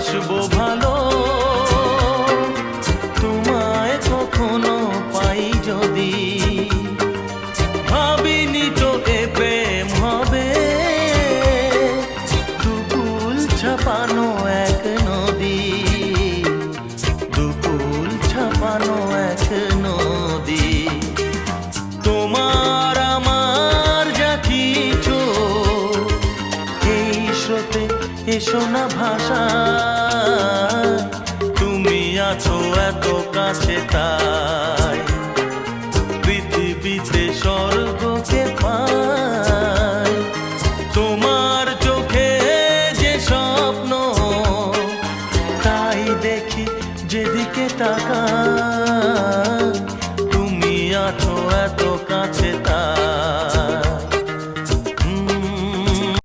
বাসবো ভালো, তোমায় কখনো পাই যদি। ভাবিনি তো এ প্রেম হবে, দুকুল ছাপানো এক নদী, দুকুল ছাপানো এক নদী। তোমার আমার যা কিছু এই স্রোতে এসো না ভাষা, তুমি আছো এত কাছে তাই।